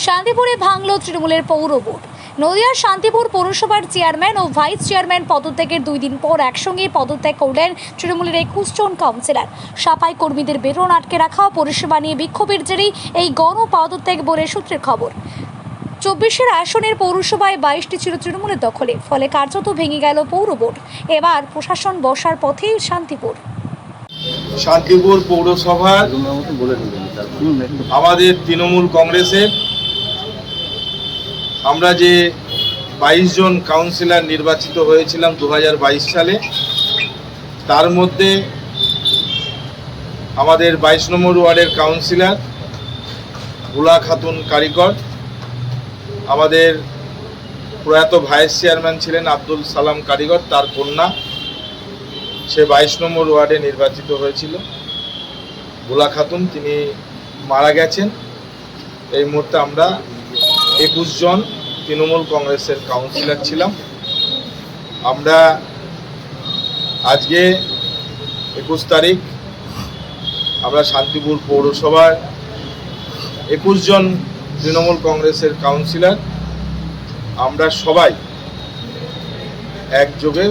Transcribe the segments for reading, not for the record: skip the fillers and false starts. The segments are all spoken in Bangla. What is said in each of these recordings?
শান্তিপুরে ভাঙল তৃণমূলের পৌর বোর্ড। নদিয়ার শান্তিপুর পৌরসভার চেয়ারম্যান ও ভাইস চেয়ারম্যান পদত্যাগের 2 দিন পর একসঙ্গে পদত্যাগ করলেন তৃণমূলের 21 জন কাউন্সিলর। সাফাই কর্মীদের বেতন আটকে রাখা পরিষেবা নিয়ে বিক্ষোভের জেরেই এই গণ পদত্যাগ বলে সূত্রের খবর। 24 আসনের পৌরসভায় 22টি ছিল তৃণমূলের দখলে, ফলে কার্যত ভেঙে গেল পৌর বোর্ড। এবার প্রশাসন বসার পথে শান্তিপুর পৌরসভার আমাদের তৃণমূল কংগ্রেসের আমরা যে 22 জন কাউন্সিলর নির্বাচিত হয়েছিলাম 2022 সালে, তার মধ্যে আমাদের 22 নম্বর ওয়ার্ডের কাউন্সিলর বুলা খাতুন কারিগর, আমাদের প্রয়াত ভাইস চেয়ারম্যান ছিলেন আব্দুল সালাম কারিগর, তার কন্যা, সে 22 নম্বর ওয়ার্ডে নির্বাচিত হয়েছিল। বুলা খাতুন তিনি মারা গেছেন। এই মুহূর্তে আমরা 21 জন তৃণমূল কংগ্রেসের কাউন্সিলর ছিলাম। আমরা আজকে 21 তারিখ আমরা শান্তিপুর পৌরসভার 21 জন তৃণমূল কংগ্রেসের কাউন্সিলর আমরা সবাই একযোগে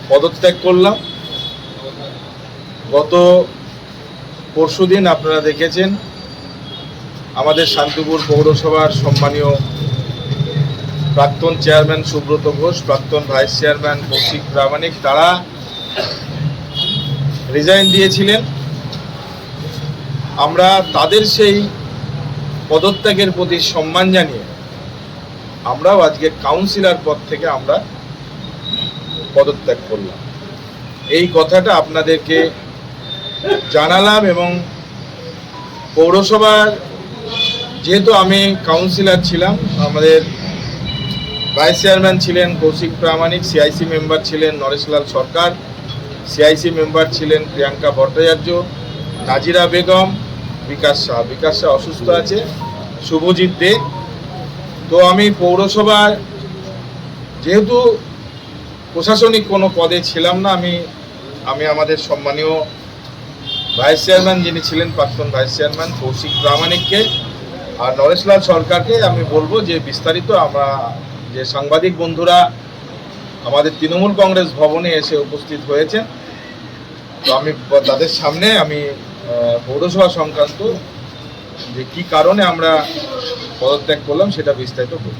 পদত্যাগ করলাম। গত পরশুদিন আপনারা দেখেছেন আমাদের শান্তিপুর পৌরসভার সম্মানীয় প্রাক্তন চেয়ারম্যান সুব্রত ঘোষ, প্রাক্তন ভাইস চেয়ারম্যান কৌশিক প্রামাণিক, তারা রিজাইন দিয়েছিলেন। আমরা তাদের সেই পদত্যাগের প্রতি সম্মান জানিয়ে আমরাও আজকে কাউন্সিলর পদ থেকে আমরা পদত্যাগ করলাম। এই কথাটা আপনাদেরকে জানালাম। এবং পৌরসভার যেহেতু আমি কাউন্সিলর ছিলাম, আমাদের ভাইস চেয়ারম্যান ছিলেন কৌশিক প্রামাণিক, সিআইসি মেম্বার ছিলেন নরেশলাল সরকার, সিআইসি মেম্বার ছিলেন প্রিয়াঙ্কা ভট্টাচার্য, নাজিরা বেগম, বিকাশ শাহ অসুস্থ আছে, শুভজিৎ দে। তো আমি পৌরসভার যেহেতু প্রশাসনিক কোনো পদে ছিলাম না, আমি আমাদের সম্মানীয় ভাইস চেয়ারম্যান যিনি ছিলেন প্রাক্তন ভাইস চেয়ারম্যান কৌশিক প্রামাণিককে আর নরেশলাল সরকারকে আমি বলবো যে বিস্তারিত আমরা যে সাংবাদিক বন্ধুরা আমাদের তৃণমূল কংগ্রেস ভবনে এসে উপস্থিত হয়েছে, তো আমি তাদের সামনে আমি পৌরসভা সংক্রান্ত যে কি কারণে আমরা পদত্যাগ করলাম সেটা বিস্তারিত বলব।